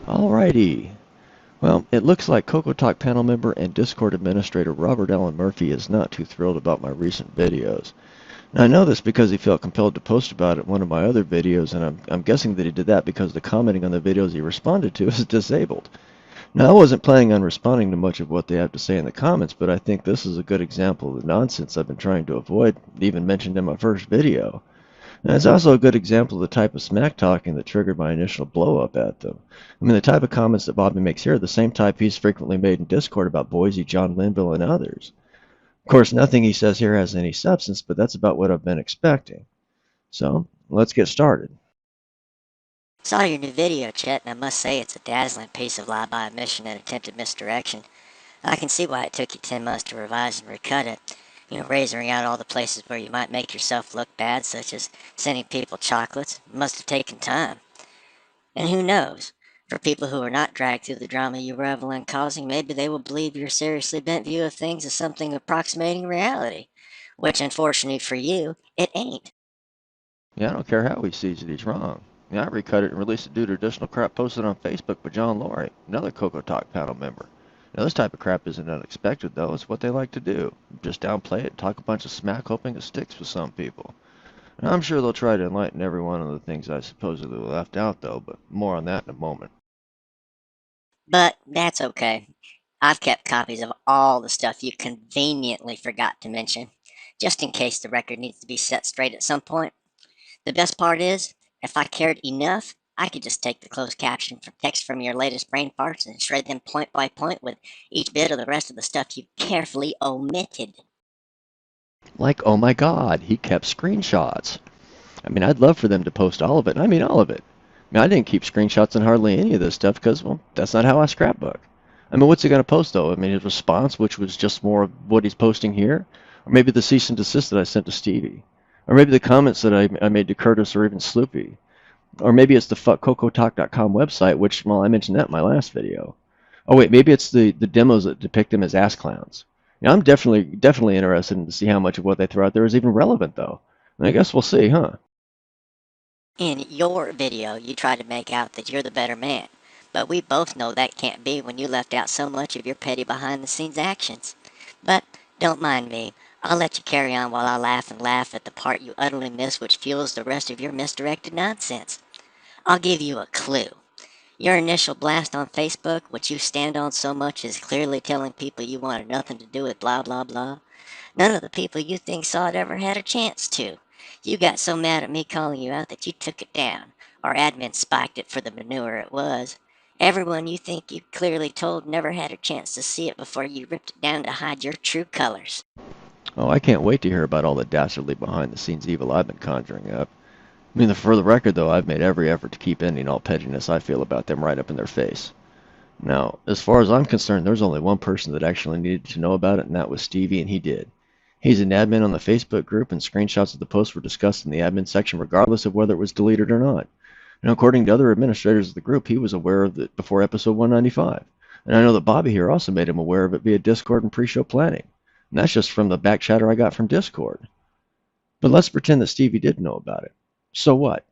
Alrighty. Well, it looks like CoCoTALK panel member and Discord administrator Robert Allen Murphy is not too thrilled about my recent videos. Now, I know this because he felt compelled to post about it in one of my other videos, and I'm guessing that he did that because the commenting on the videos he responded to is disabled. Now, I wasn't planning on responding to much of what they have to say in the comments, but I think this is a good example of the nonsense I've been trying to avoid, even mentioned in my first video. And it's also a good example of the type of smack talking that triggered my initial blow up at them. I mean, the type of comments that Bobby makes here are the same type he's frequently made in Discord about Boise, John Linville, and others. Of course, nothing he says here has any substance, but that's about what I've been expecting. So, let's get started. Saw your new video, Chet, and I must say it's a dazzling piece of lie by omission and attempted misdirection. I can see why it took you 10 months to revise and recut it. Razoring out all the places where you might make yourself look bad, such as sending people chocolates. It must have taken time. And who knows? For people who are not dragged through the drama you revel in causing, maybe they will believe your seriously bent view of things is something approximating reality. Which, unfortunately for you, it ain't. Yeah, I don't care how he sees it, he's wrong. Yeah, I recut it and released it due to additional crap posted on Facebook by John Laurie, another CoCoTalk panel member. Now, this type of crap isn't unexpected, though. It's what they like to do. Just downplay it and talk a bunch of smack, hoping it sticks with some people. And I'm sure they'll try to enlighten everyone on the things I supposedly left out, though, but more on that in a moment. But that's okay. I've kept copies of all the stuff you conveniently forgot to mention, just in case the record needs to be set straight at some point. The best part is, if I cared enough, I could just take the closed caption from text from your latest brain farts and shred them point by point with each bit of the rest of the stuff you carefully omitted. Like, oh my god, he kept screenshots. I mean, I'd love for them to post all of it, and I mean all of it. I mean, I didn't keep screenshots on hardly any of this stuff because, well, that's not how I scrapbook. I mean, what's he going to post, though? I mean, his response, which was just more of what he's posting here? Or maybe the cease and desist that I sent to Stevie? Or maybe the comments that I made to Curtis or even Sloopy? Or maybe it's the fuckcocotalk.com website, which, well, I mentioned that in my last video. Oh, wait, maybe it's the demos that depict them as ass clowns. Yeah, I'm definitely interested in to see how much of what they throw out there is even relevant, though. And I guess we'll see, huh? In your video, you try to make out that you're the better man, but we both know that can't be when you left out so much of your petty behind-the-scenes actions. But don't mind me. I'll let you carry on while I laugh and laugh at the part you utterly miss which fuels the rest of your misdirected nonsense. I'll give you a clue. Your initial blast on Facebook, which you stand on so much, is clearly telling people you wanted nothing to do with blah blah blah. None of the people you think saw it ever had a chance to. You got so mad at me calling you out that you took it down, or admin spiked it for the manure it was. Everyone you think you clearly told never had a chance to see it before you ripped it down to hide your true colors. Oh, I can't wait to hear about all the dastardly behind-the-scenes evil I've been conjuring up. I mean, for the record, though, I've made every effort to keep ending all pettiness I feel about them right up in their face. Now, as far as I'm concerned, there's only one person that actually needed to know about it, and that was Stevie, and he did. He's an admin on the Facebook group, and screenshots of the post were discussed in the admin section regardless of whether it was deleted or not. And according to other administrators of the group, he was aware of it before episode 195. And I know that Bobby here also made him aware of it via Discord and pre-show planning. And that's just from the back chatter I got from Discord. But let's pretend that Stevie did know about it. So what?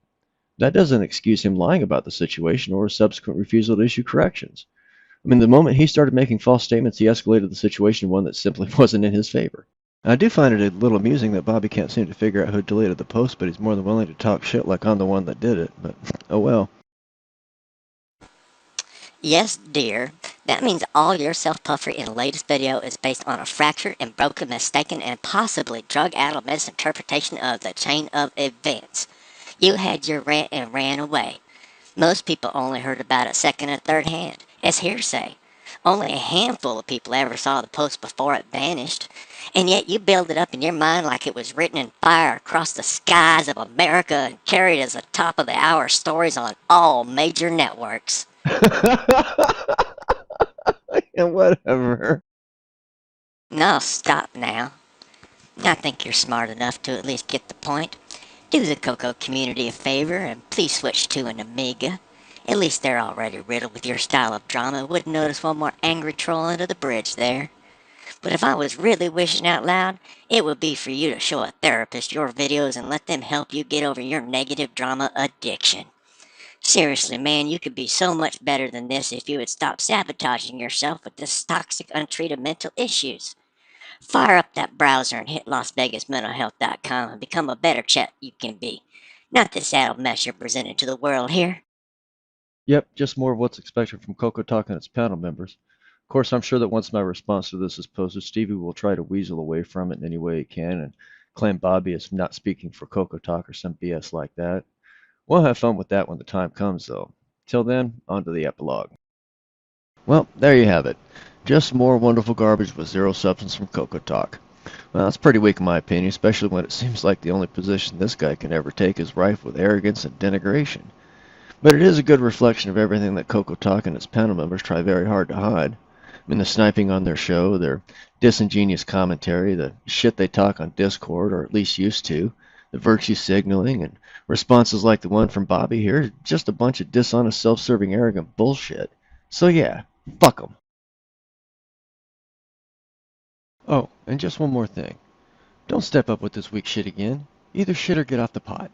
That doesn't excuse him lying about the situation or his subsequent refusal to issue corrections. I mean, the moment he started making false statements, he escalated the situation to one that simply wasn't in his favor. I do find it a little amusing that Bobby can't seem to figure out who deleted the post, but he's more than willing to talk shit like I'm the one that did it. But, oh well. Yes, dear, that means all your self-puffery in the latest video is based on a fractured and broken, mistaken, and possibly drug-addled misinterpretation of the chain of events. You had your rant and ran away. Most people only heard about it second and third hand, as hearsay. Only a handful of people ever saw the post before it vanished, and yet you build it up in your mind like it was written in fire across the skies of America and carried as a top-of-the-hour stories on all major networks. And whatever. No, stop now. I think you're smart enough to at least get the point. Do the Coco community a favor and please switch to an Amiga. At least they're already riddled with your style of drama. Wouldn't notice one more angry troll under the bridge there. But if I was really wishing out loud, it would be for you to show a therapist your videos and let them help you get over your negative drama addiction. Seriously, man, you could be so much better than this if you would stop sabotaging yourself with this toxic, untreated mental issues. Fire up that browser and hit LasVegasMentalHealth.com and become a better chap you can be. Not this addled mess you're presenting to the world here. Yep, just more of what's expected from CoCoTALK and its panel members. Of course, I'm sure that once my response to this is posted, Stevie will try to weasel away from it in any way he can and claim Bobby is not speaking for CoCoTALK or some BS like that. We'll have fun with that when the time comes, though. Till then, on to the epilogue. Well, there you have it. Just more wonderful garbage with zero substance from CoCoTALK. Well, that's pretty weak in my opinion, especially when it seems like the only position this guy can ever take is rife with arrogance and denigration. But it is a good reflection of everything that CoCoTALK and its panel members try very hard to hide. I mean, the sniping on their show, their disingenuous commentary, the shit they talk on Discord, or at least used to, the virtue signaling, and responses like the one from Bobby here, just a bunch of dishonest, self-serving, arrogant bullshit. So yeah, fuck 'em. Oh, and just one more thing. Don't step up with this weak shit again. Either shit or get off the pot.